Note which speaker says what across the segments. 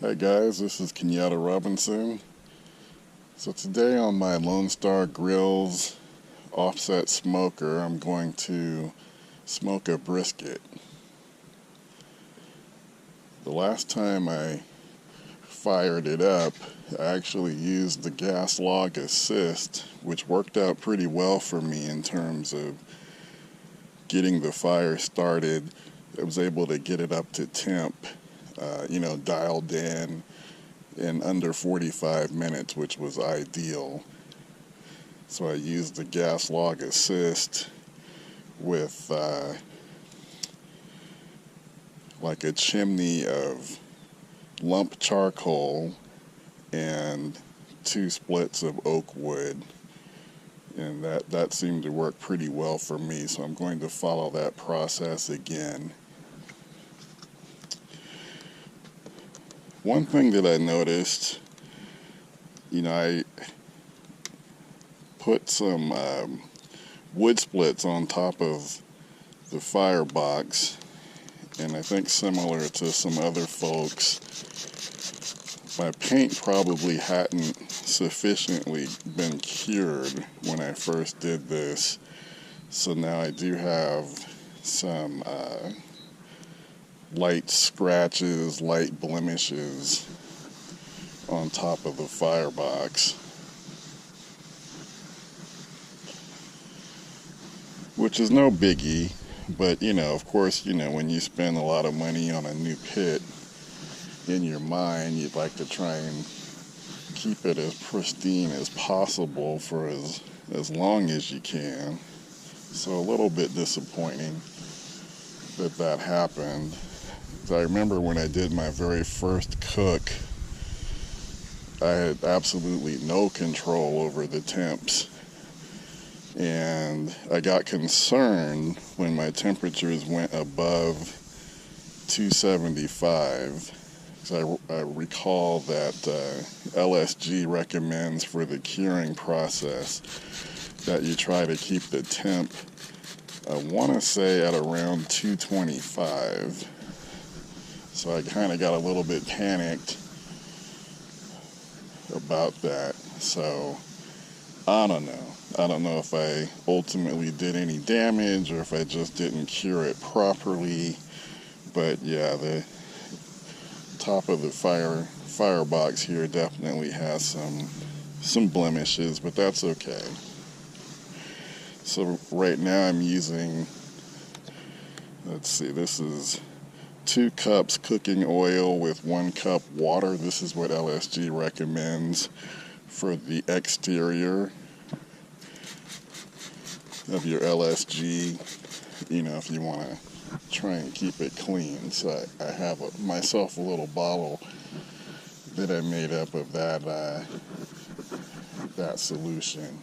Speaker 1: Hey guys, this is Kenyatta Robinson. So today on my Lone Star Grillz offset smoker, I'm going to smoke a brisket. The last time I fired it up, I actually used the gas log assist, which worked out pretty well for me in terms of getting the fire started. I was able to get it up to temp, dialed in under 45 minutes, which was ideal. So I used the gas log assist with like a chimney of lump charcoal and 2 splits of oak wood, and that seemed to work pretty well for me, so I'm going to follow that process again. One thing that I noticed, I put some wood splits on top of the firebox, and I think similar to some other folks, my paint probably hadn't sufficiently been cured when I first did this, so now I do have some light scratches, light blemishes on top of the firebox, which is no biggie, but of course, when you spend a lot of money on a new pit, in your mind you'd like to try and keep it as pristine as possible for as long as you can. So a little bit disappointing that happened. I remember when I did my very first cook, I had absolutely no control over the temps, and I got concerned when my temperatures went above 275. So I recall that LSG recommends for the curing process that you try to keep the temp, I want to say, at around 225. So I kind of got a little bit panicked about that. So I don't know. I don't know if I ultimately did any damage or if I just didn't cure it properly. But yeah, the top of the firebox here definitely has some blemishes, but that's okay. So right now I'm using, this is 2 cups cooking oil with 1 cup water. This is what LSG recommends for the exterior of your LSG, if you want to try and keep it clean. So I have myself a little bottle that I made up of that solution.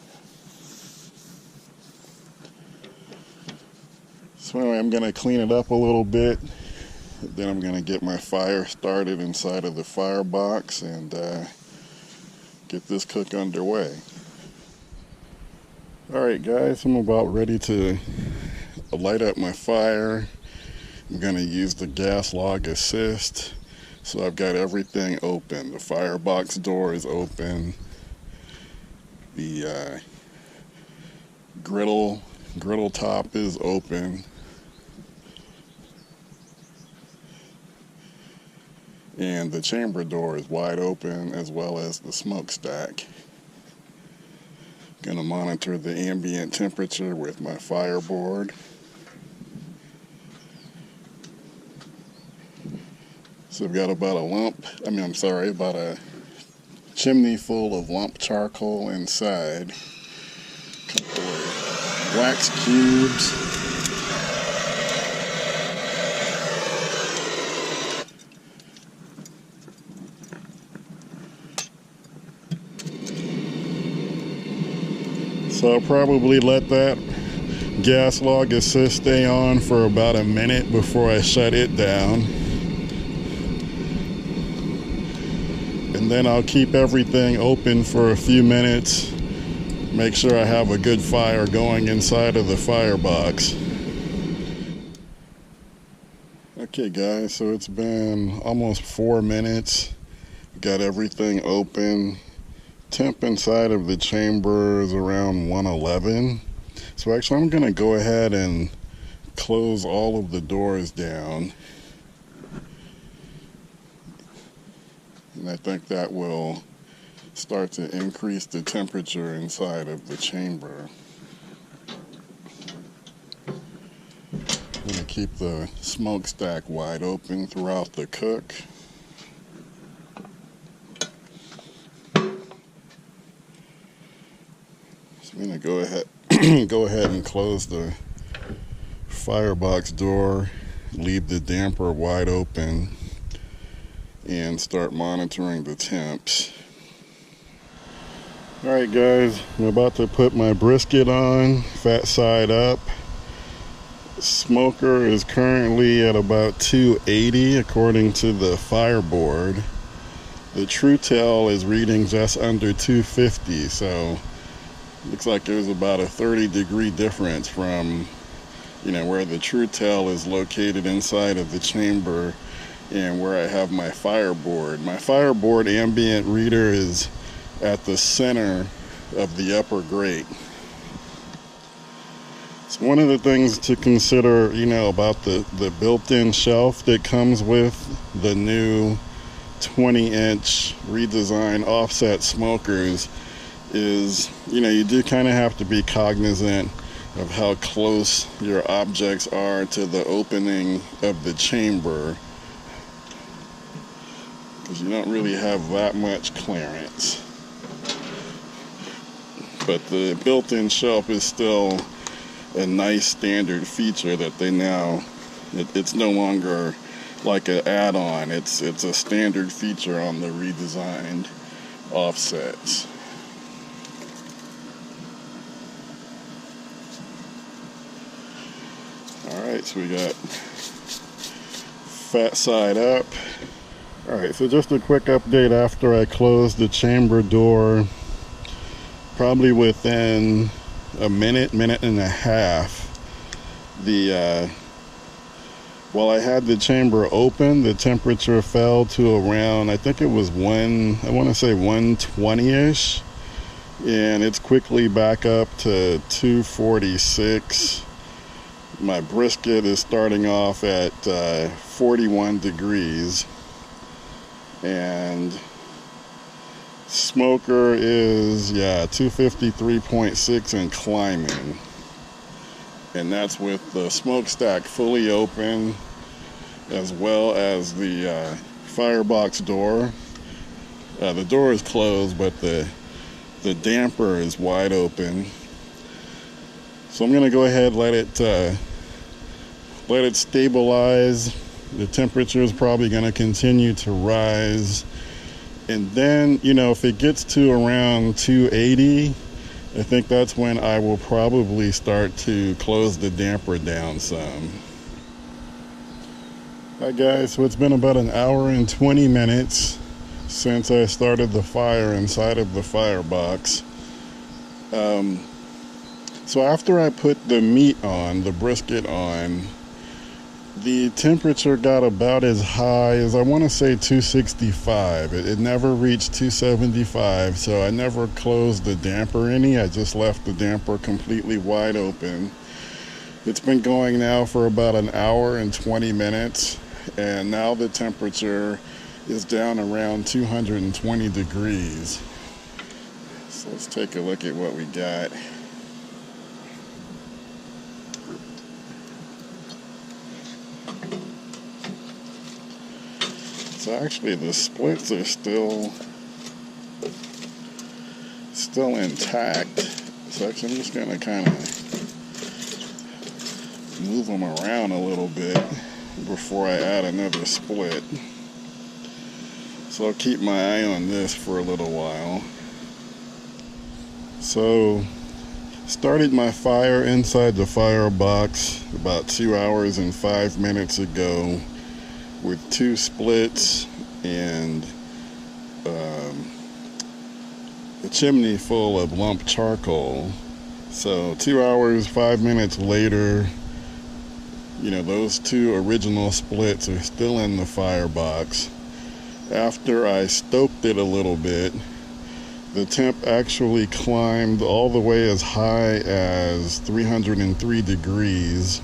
Speaker 1: So anyway, I'm going to clean it up a little bit. Then I'm going to get my fire started inside of the firebox and get this cook underway. Alright guys, I'm about ready to light up my fire. I'm going to use the gas log assist. So I've got everything open. The firebox door is open. The griddle top is open. And the chamber door is wide open, as well as the smokestack. Going to monitor the ambient temperature with my fireboard. So I've got about a chimney full of lump charcoal inside. A couple of wax cubes. So I'll probably let that gas log assist stay on for about a minute before I shut it down. And then I'll keep everything open for a few minutes. Make sure I have a good fire going inside of the firebox. Okay guys, so it's been almost 4 minutes Got everything open. Temp inside of the chamber is around 111. So actually I'm going to go ahead and close all of the doors down. And I think that will start to increase the temperature inside of the chamber. I'm going to keep the smokestack wide open throughout the cook. So I'm going to go ahead and close the firebox door, leave the damper wide open, and start monitoring the temps. Alright guys, I'm about to put my brisket on, fat side up. Smoker is currently at about 280 according to the fireboard. The true tail is reading just under 250, so looks like there's about a 30-degree difference from, where the true tail is located inside of the chamber and where I have my fireboard. My fireboard ambient reader is at the center of the upper grate. So one of the things to consider, about the built-in shelf that comes with the new 20-inch redesigned offset smokers is, you do kind of have to be cognizant of how close your objects are to the opening of the chamber, because you don't really have that much clearance. But the built-in shelf is still a nice standard feature that they now, it's no longer like an add-on, it's a standard feature on the redesigned offsets. Alright, so we got fat side up. Alright, so just a quick update after I closed the chamber door. Probably within a minute and a half, while I had the chamber open, the temperature fell to around, I think it was 120-ish, and it's quickly back up to 246. My brisket is starting off at 41 degrees, and smoker is 253.6 and climbing, and that's with the smokestack fully open, as well as the firebox door. The door is closed, but the damper is wide open. So I'm gonna go ahead, let it stabilize. The temperature is probably gonna continue to rise. And then, if it gets to around 280, I think that's when I will probably start to close the damper down some. Hi guys, so it's been about an hour and 20 minutes since I started the fire inside of the firebox. So after I put the meat on, the brisket on, the temperature got about as high as, I want to say, 265. It never reached 275, so I never closed the damper any. I just left the damper completely wide open. It's been going now for about an hour and 20 minutes, and now the temperature is down around 220 degrees. So let's take a look at what we got. So actually the splits are still intact. So actually I'm just gonna kind of move them around a little bit before I add another split. So I'll keep my eye on this for a little while. So started my fire inside the firebox about 2 hours and 5 minutes ago with 2 splits and a chimney full of lump charcoal. So 2 hours, 5 minutes later, those 2 original splits are still in the firebox. After I stoked it a little bit, the temp actually climbed all the way as high as 303 degrees.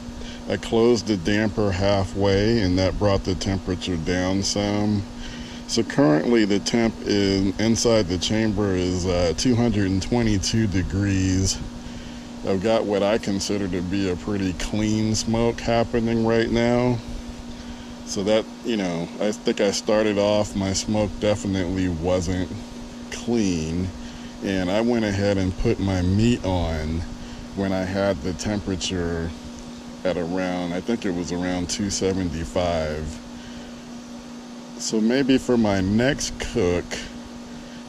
Speaker 1: I closed the damper halfway and that brought the temperature down some. So currently the temp inside the chamber is 222 degrees. I've got what I consider to be a pretty clean smoke happening right now. So that, I think I started off, my smoke definitely wasn't clean, and I went ahead and put my meat on when I had the temperature at around, I think it was around 275. So maybe for my next cook,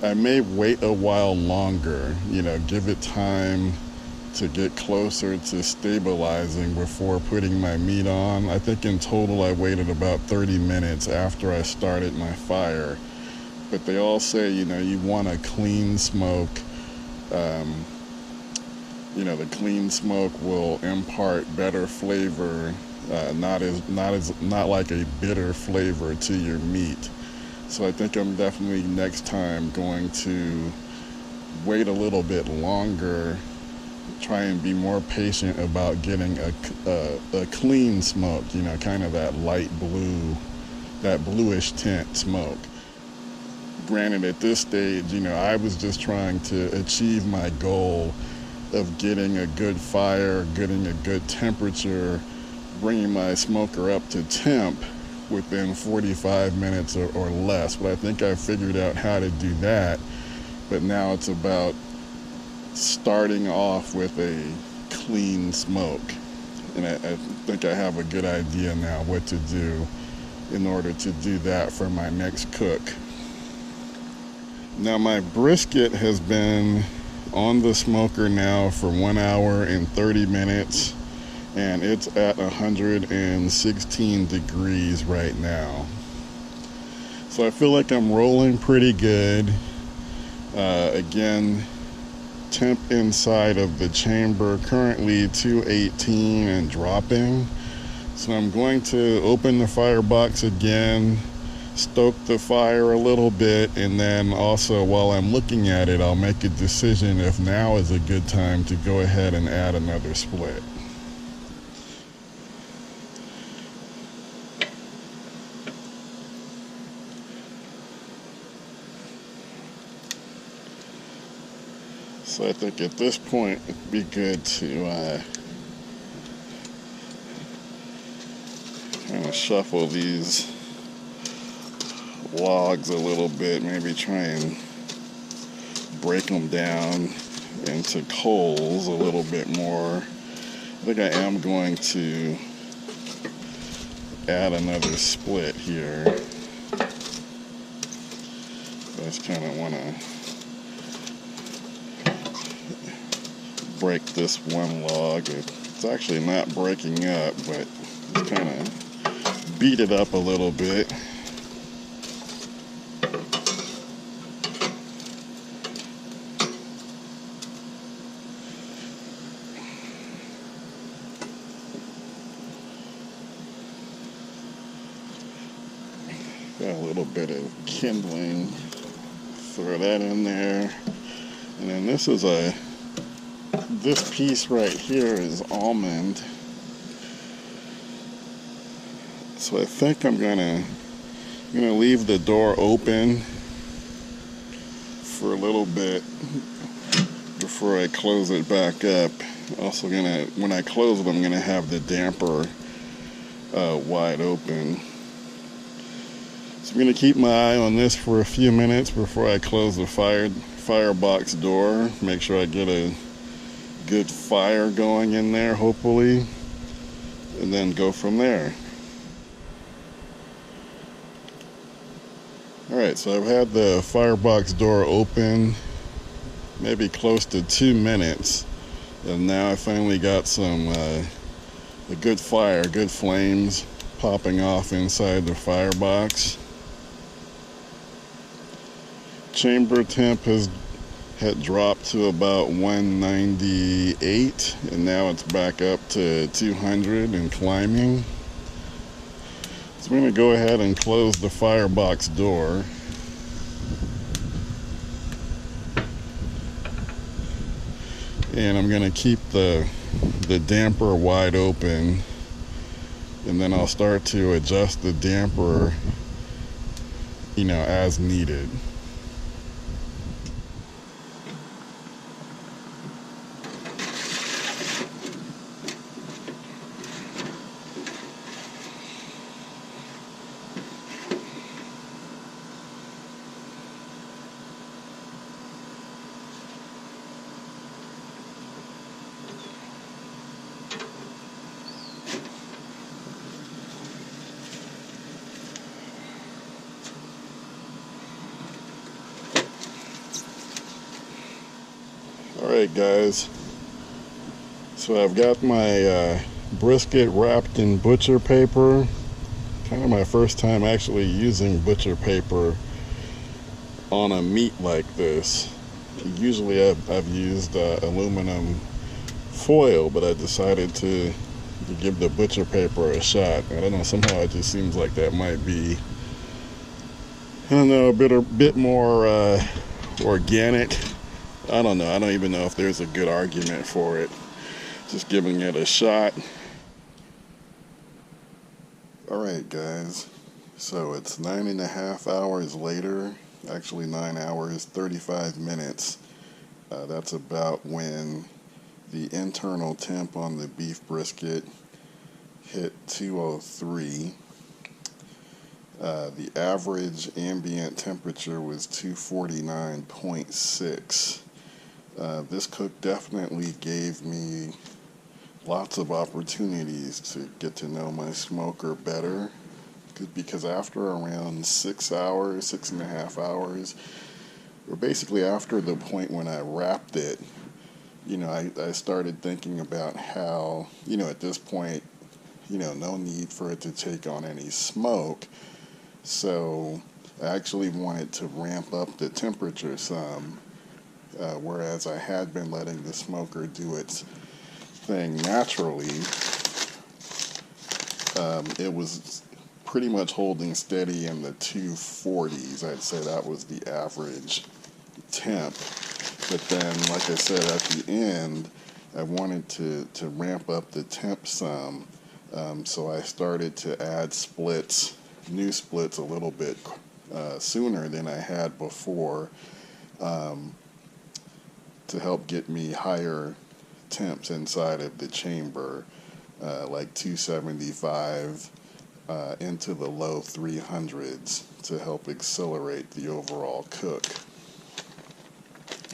Speaker 1: I may wait a while longer, give it time to get closer to stabilizing before putting my meat on. I think in total I waited about 30 minutes after I started my fire. But they all say, you want a clean smoke. The clean smoke will impart better flavor, not like a bitter flavor to your meat. So I think I'm definitely next time going to wait a little bit longer, try and be more patient about getting a clean smoke, kind of that light blue, that bluish tint smoke. Granted, at this stage, I was just trying to achieve my goal of getting a good fire, getting a good temperature, bringing my smoker up to temp within 45 minutes or less. But I think I figured out how to do that. But now it's about starting off with a clean smoke. And I think I have a good idea now what to do in order to do that for my next cook. Now my brisket has been on the smoker now for 1 hour and 30 minutes, and it's at 116 degrees right now. So I feel like I'm rolling pretty good. Again, temp inside of the chamber currently 218 and dropping. So I'm going to open the firebox again, stoke the fire a little bit, and then also while I'm looking at it, I'll make a decision if now is a good time to go ahead and add another split. So I think at this point it'd be good to kind of shuffle these logs a little bit, maybe try and break them down into coals a little bit more. I think I am going to add another split here. I just kind of want to break this one log. It's actually not breaking up, but just kind of beat it up a little bit. Got a little bit of kindling, throw that in there, and then this piece right here is almond. So I think I'm gonna leave the door open for a little bit before I close it back up. Also when I close it, I'm gonna have the damper wide open. So I'm going to keep my eye on this for a few minutes before I close the firebox door. Make sure I get a good fire going in there, hopefully, and then go from there. Alright, so I've had the firebox door open maybe close to 2 minutes, and now I finally got some a good fire, good flames popping off inside the firebox. Chamber temp had dropped to about 198, and now it's back up to 200 and climbing. So I'm going to go ahead and close the firebox door. And I'm going to keep the damper wide open, and then I'll start to adjust the damper, as needed. Alright guys, so I've got my brisket wrapped in butcher paper. Kind of my first time actually using butcher paper on a meat like this. Usually I've used aluminum foil, but I decided to give the butcher paper a shot. I don't know, somehow it just seems like that might be, a bit more organic. I don't know. I don't even know if there's a good argument for it. Just giving it a shot. Alright guys, so it's 9.5 hours later, actually 9 hours, 35 minutes. That's about when the internal temp on the beef brisket hit 203. The average ambient temperature was 249.6. This cook definitely gave me lots of opportunities to get to know my smoker better, because after around 6 hours, 6.5 hours, or basically after the point when I wrapped it, I started thinking about how, at this point, no need for it to take on any smoke. So I actually wanted to ramp up the temperature some. Whereas I had been letting the smoker do its thing naturally, it was pretty much holding steady in the 240s. I'd say that was the average temp. But then, like I said, at the end, I wanted to ramp up the temp some, so I started to add new splits a little bit sooner than I had before, to help get me higher temps inside of the chamber, like 275 into the low 300s, to help accelerate the overall cook.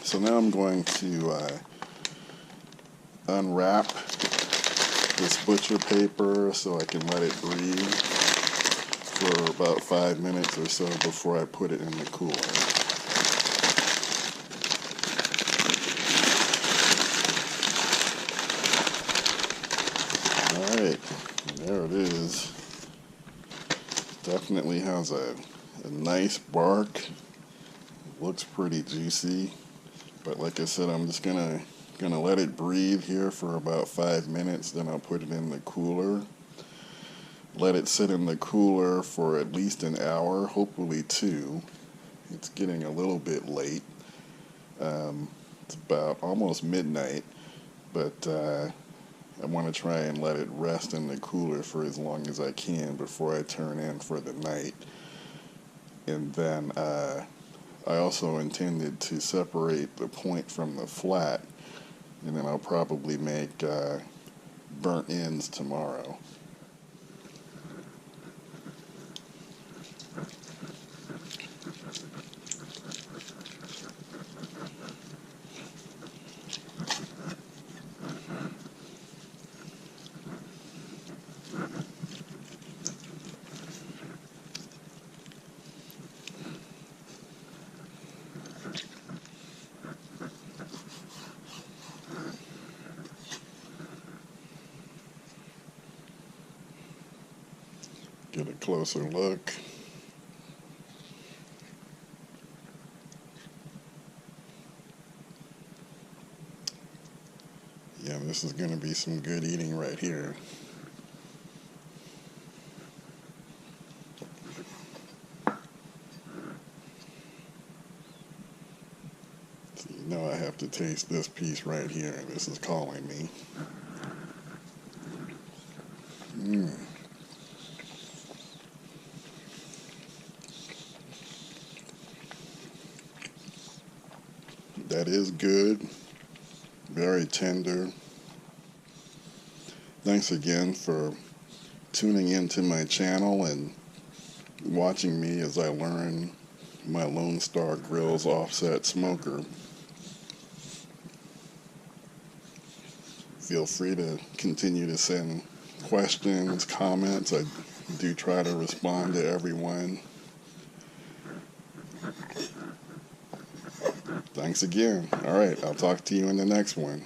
Speaker 1: So now I'm going to unwrap this butcher paper so I can let it breathe for about 5 minutes or so before I put it in the cooler. Alright, there it is. Definitely has a nice bark. Looks pretty juicy. But like I said, I'm just gonna let it breathe here for about 5 minutes, then I'll put it in the cooler. Let it sit in the cooler for at least an hour, hopefully 2. It's getting a little bit late. It's about almost midnight, but I want to try and let it rest in the cooler for as long as I can before I turn in for the night. And then I also intended to separate the point from the flat, and then I'll probably make burnt ends tomorrow. Get a closer look. Yeah, this is going to be some good eating right here. You know I have to taste this piece right here. This is calling me. That is good. Very tender. Thanks again for tuning into my channel and watching me as I learn my Lone Star Grillz offset smoker. Feel free to continue to send questions, comments. I do try to respond to everyone. Thanks again. All right, I'll talk to you in the next one.